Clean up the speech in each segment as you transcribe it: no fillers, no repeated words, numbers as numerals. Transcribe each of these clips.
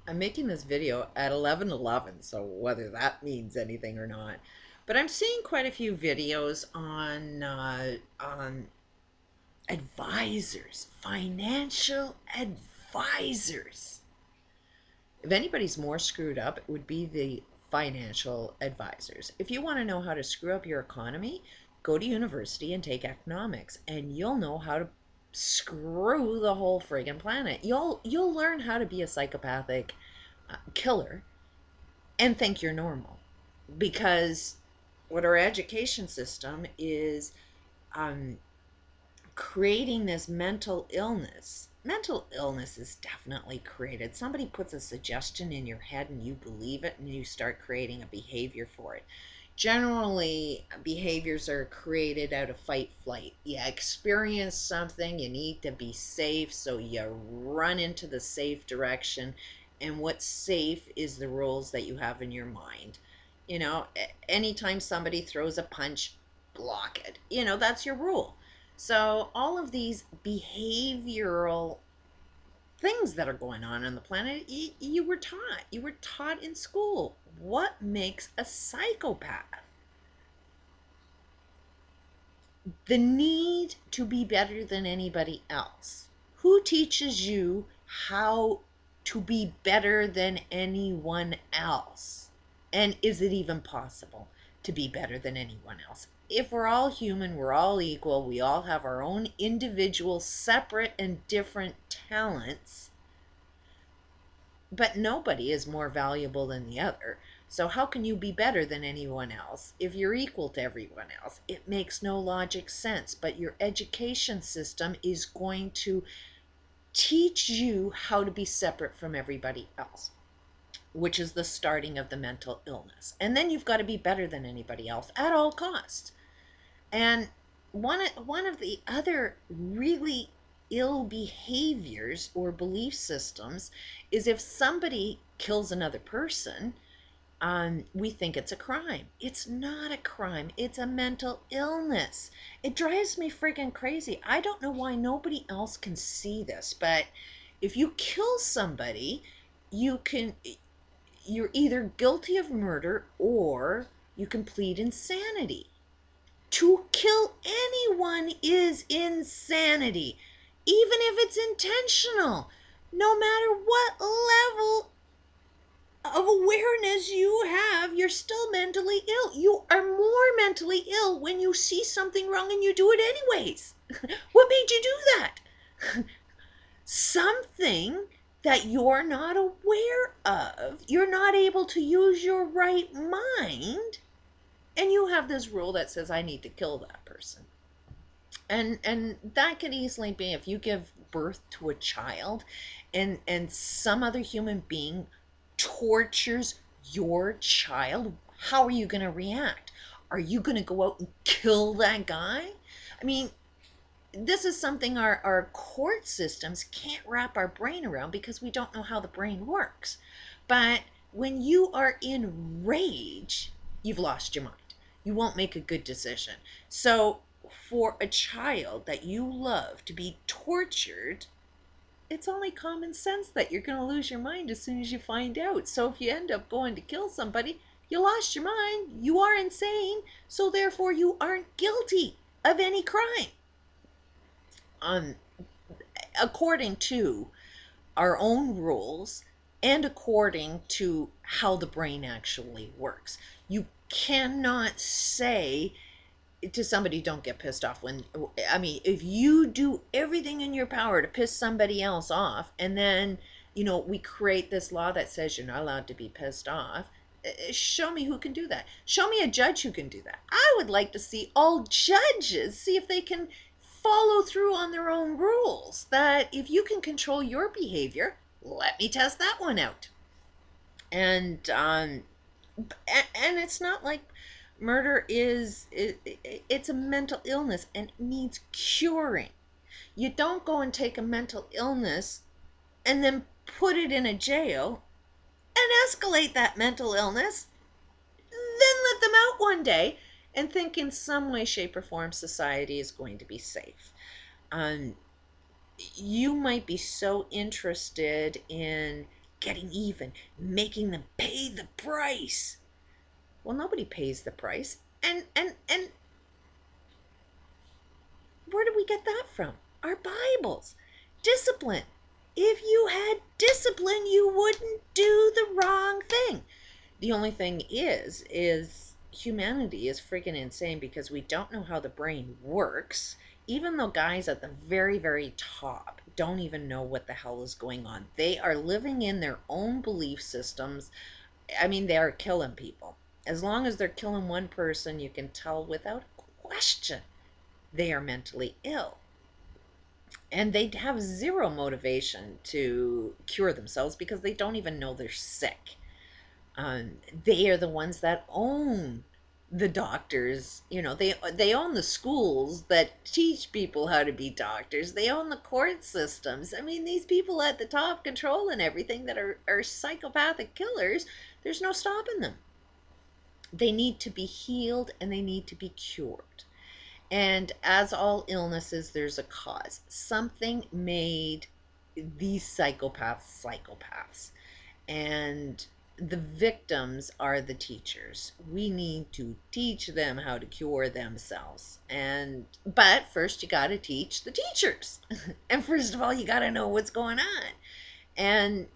I'm making this video at 11:11, so whether that means anything or not. But I'm seeing quite a few videos on advisors, financial advisors. If anybody's more screwed up, it would be the financial advisors. If you want to know how to screw up your economy, go to university and take economics, and you'll know how to screw the whole friggin' planet. You'll learn how to be a psychopathic killer and think you're normal, because what our education system is um, creating this mental illness is definitely created. Somebody puts a suggestion in your head and you believe it and you start creating a behavior for it. Generally, behaviors are created out of fight flight. You experience something, you need to be safe, so you run into the safe direction. And what's safe is the rules that you have in your mind. Anytime somebody throws a punch, block it. That's your rule. So, all of these behavioral things that are going on the planet, you were taught. You were taught in school. What makes a psychopath? The need to be better than anybody else. Who teaches you how to be better than anyone else? And is it even possible to be better than anyone else? If we're all human, we're all equal, we all have our own individual, separate, and different talents, but nobody is more valuable than the other. So, how can you be better than anyone else if you're equal to everyone else? It makes no logic sense. But your education system is going to teach you how to be separate from everybody else, which is the starting of the mental illness. And then you've got to be better than anybody else at all costs. And one of the other really ill behaviors or belief systems is if somebody kills another person, we think it's a crime. It's not a crime. It's a mental illness. It drives me freaking crazy. I don't know why nobody else can see this, but if you kill somebody, you can you're either guilty of murder or you can plead insanity. To kill anyone is insanity, even if it's intentional. No matter what level of awareness you have, you're still mentally ill. You are more mentally ill when you see something wrong and you do it anyways. What made you do that? Something that you're not aware of. You're not able to use your right mind. And you have this rule that says, I need to kill that person. And that could easily be if you give birth to a child and some other human being tortures your child. How are you going to react? Are you going to go out and kill that guy? I mean, this is something our court systems can't wrap our brain around because we don't know how the brain works. But when you are in rage, you've lost your mind. You won't make a good decision. So for a child that you love to be tortured, it's only common sense that you're going to lose your mind as soon as you find out. So if you end up going to kill somebody, you lost your mind, you are insane, so therefore you aren't guilty of any crime. Um, According to our own rules and according to how the brain actually works. You cannot say to somebody, don't get pissed off when, I mean, if you do everything in your power to piss somebody else off, and then, we create this law that says you're not allowed to be pissed off. Show me who can do that. Show me a judge who can do that. I would like to see all judges see if they can follow through on their own rules. That if you can control your behavior, let me test that one out. And it's not like murder it's a mental illness and it needs curing. You don't go and take a mental illness and then put it in a jail and escalate that mental illness, then let them out one day and think in some way, shape, or form society is going to be safe. Um, you might be so interested in getting even, making them pay the price. Well, nobody pays the price. And where do we get that from? Our Bibles. Discipline. If you had discipline, you wouldn't do the wrong thing. The only thing is humanity is freaking insane because we don't know how the brain works. Even though guys at the very, very top don't even know what the hell is going on, they are living in their own belief systems. I mean, they are killing people. As long as they're killing one person, you can tell without question they are mentally ill. And they have zero motivation to cure themselves because they don't even know they're sick. They are the ones that own the doctors. You know, they own the schools that teach people how to be doctors. They own the court systems. I mean, these people at the top controlling everything that are psychopathic killers, there's no stopping them. They need to be healed and they need to be cured. And as all illnesses, there's a cause. Something made these psychopaths. And the victims are the teachers. We need to teach them how to cure themselves. But first you got to teach the teachers. And first of all, you got to know what's going on. And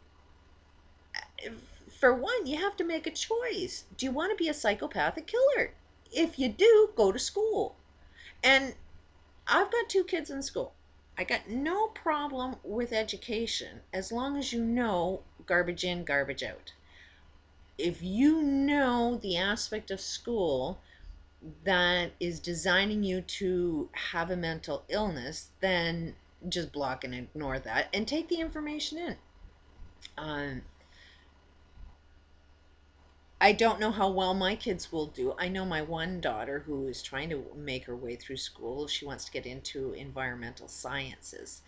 for one, you have to make a choice. Do you want to be a psychopathic killer? If you do, go to school. And I've got two kids in school. I got no problem with education as long as you know garbage in, garbage out. If you know the aspect of school that is designing you to have a mental illness, then just block and ignore that and take the information in. Um, I don't know how well my kids will do. I know my one daughter who is trying to make her way through school. She wants to get into environmental sciences.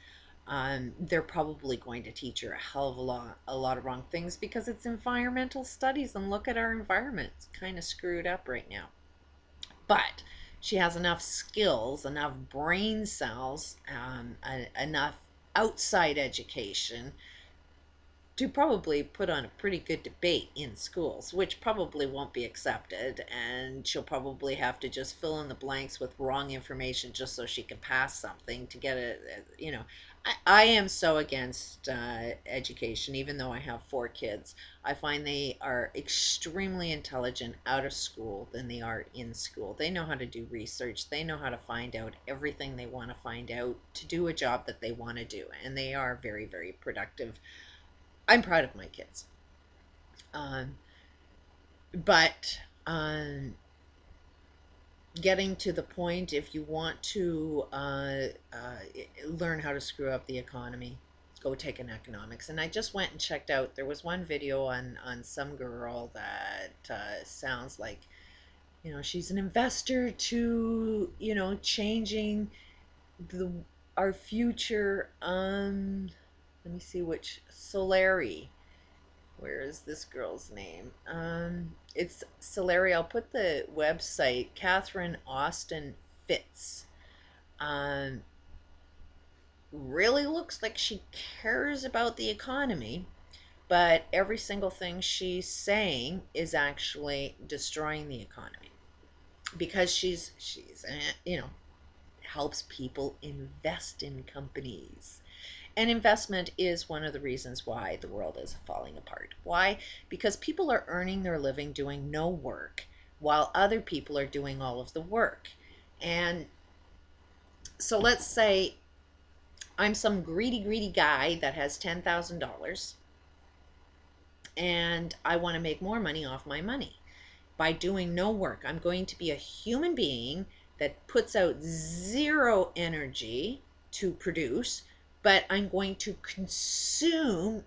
They're probably going to teach her a hell of a lot of wrong things because it's environmental studies, and look at our environment. It's kind of screwed up right now. But she has enough skills, enough brain cells, enough outside education to probably put on a pretty good debate in schools, which probably won't be accepted, and she'll probably have to just fill in the blanks with wrong information just so she can pass something to get a. I am so against education, even though I have four kids. I find they are extremely intelligent out of school than they are in school. They know how to do research, they know how to find out everything they want to find out to do a job that they want to do, and they are very, very productive. I'm proud of my kids. Um, but getting to the point, if you want to learn how to screw up the economy, go take an economics. And I just went and checked out. There was one video on some girl that sounds like, she's an investor to, changing the our future. Let me see which Solari. Where is this girl's name? It's Solari. I'll put the website. Catherine Austin Fitz. Um, really looks like she cares about the economy, but every single thing she's saying is actually destroying the economy because she's helps people invest in companies. And investment is one of the reasons why the world is falling apart. Why? Because people are earning their living doing no work while other people are doing all of the work. And so let's say I'm some greedy, greedy guy that has $10,000 and I want to make more money off my money by doing no work. I'm going to be a human being that puts out zero energy to produce, but I'm going to consume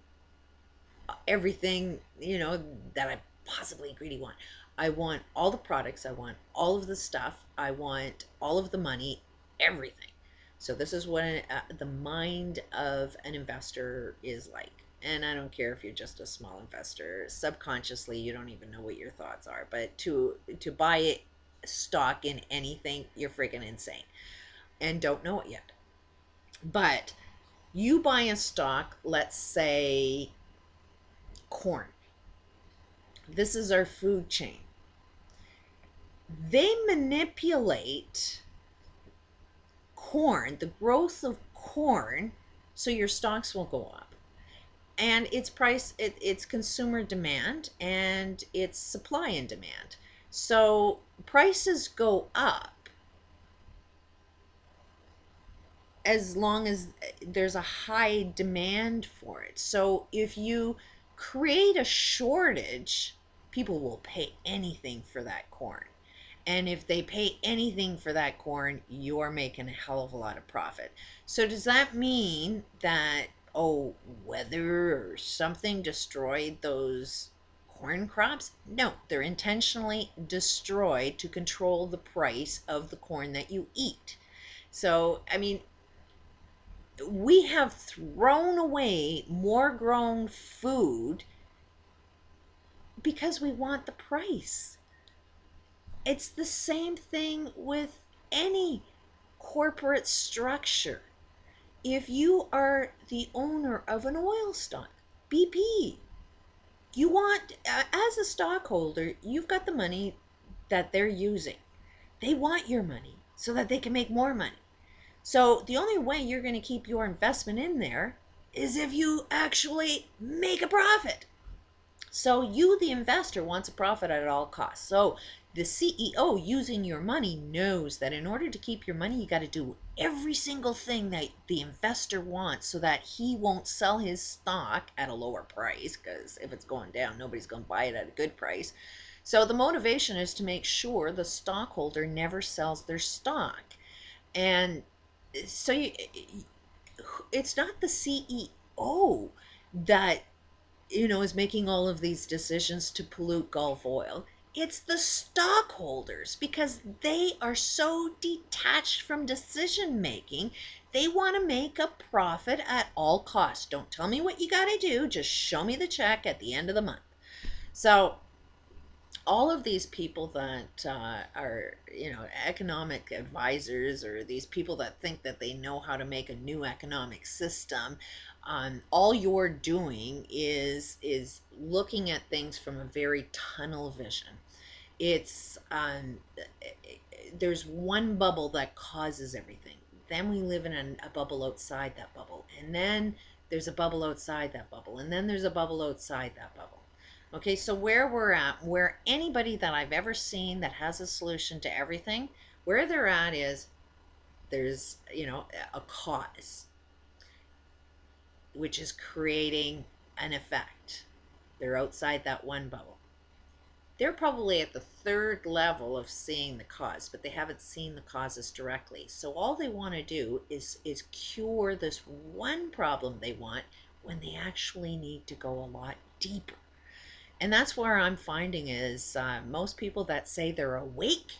everything, that I possibly greedy want. I want all the products, I want all of the stuff, I want all of the money, everything. So this is what the mind of an investor is like. And I don't care if you're just a small investor. Subconsciously, you don't even know what your thoughts are. But to buy stock in anything, you're freaking insane and don't know it yet. But you buy a stock, let's say corn. This is our food chain. They manipulate corn, the growth of corn, so your stocks will go up. And it's consumer demand and it's supply and demand. So prices go up as long as there's a high demand for it. So if you create a shortage, people will pay anything for that corn. And if they pay anything for that corn, you're making a hell of a lot of profit. So does that mean that, oh, weather or something destroyed those corn crops? No, they're intentionally destroyed to control the price of the corn that you eat. So, I mean, we have thrown away more grown food because we want the price. It's the same thing with any corporate structure. If you are the owner of an oil stock, BP, you want, as a stockholder, you've got the money that they're using. They want your money so that they can make more money. So the only way you're going to keep your investment in there is if you actually make a profit. So you, the investor, wants a profit at all costs. So the CEO using your money knows that in order to keep your money, you got to do every single thing that the investor wants so that he won't sell his stock at a lower price, because if it's going down, nobody's going to buy it at a good price. So the motivation is to make sure the stockholder never sells their stock. And so it's not the CEO that is making all of these decisions to pollute Gulf oil. It's the stockholders, because they are so detached from decision making. They want to make a profit at all costs. Don't tell me what you got to do. Just show me the check at the end of the month. So all of these people that are economic advisors, or these people that think that they know how to make a new economic system, all you're doing is looking at things from a very tunnel vision. It's there's one bubble that causes everything. Then we live in a bubble outside that bubble, and then there's a bubble outside that bubble, and then there's a bubble outside that bubble. Okay, so where we're at, where anybody that I've ever seen that has a solution to everything, where they're at is there's, a cause, which is creating an effect. They're outside that one bubble. They're probably at the third level of seeing the cause, but they haven't seen the causes directly. So all they want to do is cure this one problem they want, when they actually need to go a lot deeper. And that's where I'm finding is most people that say they're awake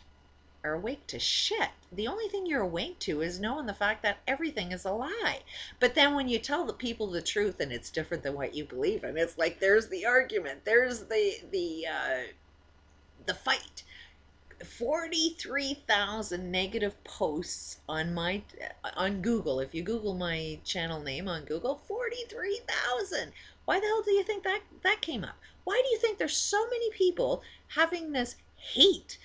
are awake to shit. The only thing you're awake to is knowing the fact that everything is a lie. But then when you tell the people the truth and it's different than what you believe in, it's like there's the argument, there's the fight. 43,000 negative posts on Google. If you Google my channel name on Google, 43,000. Why the hell do you think that came up? Why do you think there's so many people having this hate,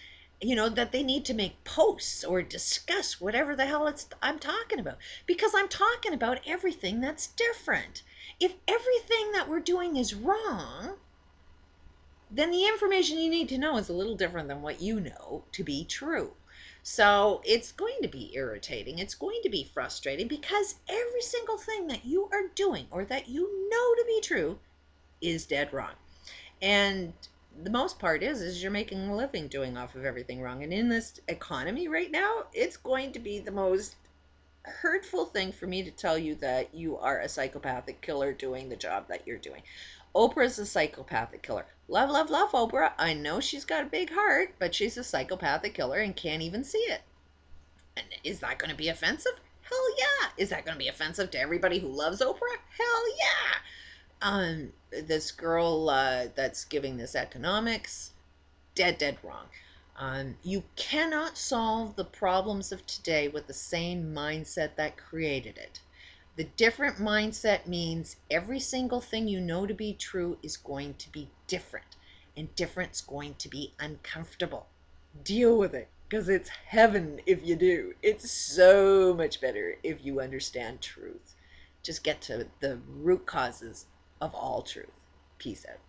that they need to make posts or discuss whatever the hell I'm talking about? Because I'm talking about everything that's different. If everything that we're doing is wrong, then the information you need to know is a little different than what you know to be true. So it's going to be irritating. It's going to be frustrating, because every single thing that you are doing or that you know to be true is dead wrong. And the most part is you're making a living doing off of everything wrong. And in this economy right now, it's going to be the most hurtful thing for me to tell you that you are a psychopathic killer doing the job that you're doing. Oprah's a psychopathic killer. Love, love, love Oprah. I know she's got a big heart, but she's a psychopathic killer and can't even see it. And is that going to be offensive? Hell yeah. Is that going to be offensive to everybody who loves Oprah? Hell yeah. This girl that's giving this economics, dead wrong. You cannot solve the problems of today with the same mindset that created it. The different mindset means every single thing you know to be true is going to be different, and different's going to be uncomfortable. Deal with it, because it's heaven if you do. It's so much better if you understand truth. Just get to the root causes of all truth. Peace out.